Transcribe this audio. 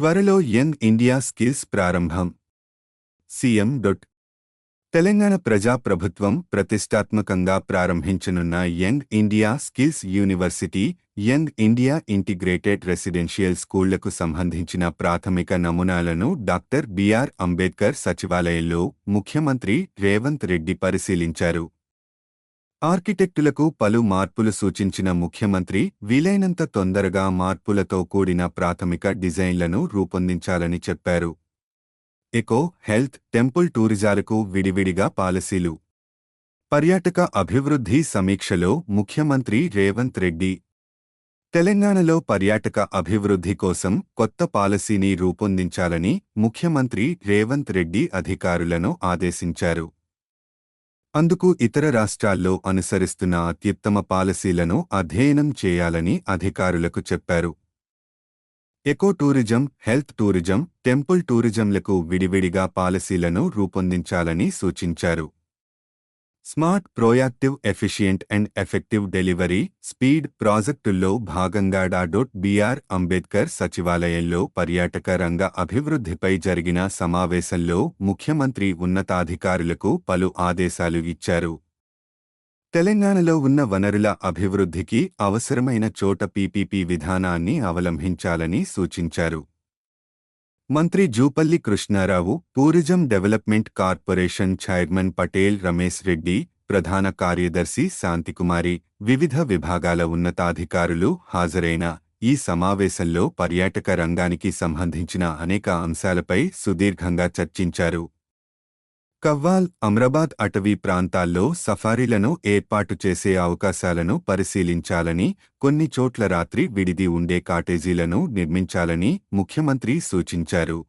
త్వరలో young India skills ప్రారంభం. CM. Telangana ప్రజాప్రభుత్వం ప్రతిష్టాత్మకంగా ప్రారంభించనున్న young India skills university, young India integrated residential స్కూళ్లకు సంబంధించిన ప్రాథమిక నమూనాలను డాక్టర్ బిఆర్ అంబేద్కర్ సచివాలయంలో ముఖ్యమంత్రి రేవంత్ రెడ్డి పరిశీలించారు. ఆర్కిటెక్టులకు పలు మార్పులు సూచించిన ముఖ్యమంత్రి వీలైనంత తొందరగా మార్పులతో కూడిన ప్రాథమిక డిజైన్లను రూపొందించాలని చెప్పారు. ఎకో, హెల్త్, టెంపుల్ టూరిజాలకు విడివిడిగా పాలసీలు. పర్యాటక అభివృద్ధి సమీక్షలో ముఖ్యమంత్రి రేవంత్ రెడ్డి తెలంగాణలో పర్యాటక అభివృద్ధి కోసం కొత్త పాలసీని రూపొందించాలని ముఖ్యమంత్రి రేవంత్ రెడ్డి అధికారులను ఆదేశించారు. అందుకు ఇతర రాష్ట్రాల్లో అనుసరిస్తున్న అత్యుత్తమ పాలసీలను అధ్యయనం చేయాలని అధికారులకు చెప్పారు. Eco tourism, health tourism, temple టూరిజంలకు విడివిడిగా పాలసీలను రూపొందించాలని సూచించారు. Smart, proactive, efficient and effective delivery speed ప్రాజెక్టుల్లో భాగంగా బిఆర్ అంబేద్కర్ సచివాలయంలో పర్యాటక రంగ అభివృద్ధిపై జరిగిన సమావేశంలో ముఖ్యమంత్రి ఉన్నతాధికారులకు పలు ఆదేశాలు ఇచ్చారు. తెలంగాణలో ఉన్న వనరుల అభివృద్ధికి అవసరమైన చోట పీపీపీ విధానాన్ని అవలంబించాలని సూచించారు. మంత్రి Jupally Krishna Rao, tourism development corporation chairman Patel Ramesh Reddy, ప్రధాన కార్యదర్శి శాంతికుమారి, వివిధ విభాగాల ఉన్నతాధికారులు హాజరైన ఈ సమావేశంలో పర్యాటక రంగానికి సంబంధించిన అనేక అంశాలపై సుదీర్ఘంగా చర్చించారు. కవ్వాల్, అమ్రాబాద్ అటవీ ప్రాంతాల్లో సఫారీలను ఏర్పాటు చేసే అవకాశాలను పరిశీలించాలని, కొన్ని చోట్ల రాత్రి విడిది ఉండే కాటేజీలను నిర్మించాలని ముఖ్యమంత్రి సూచించారు.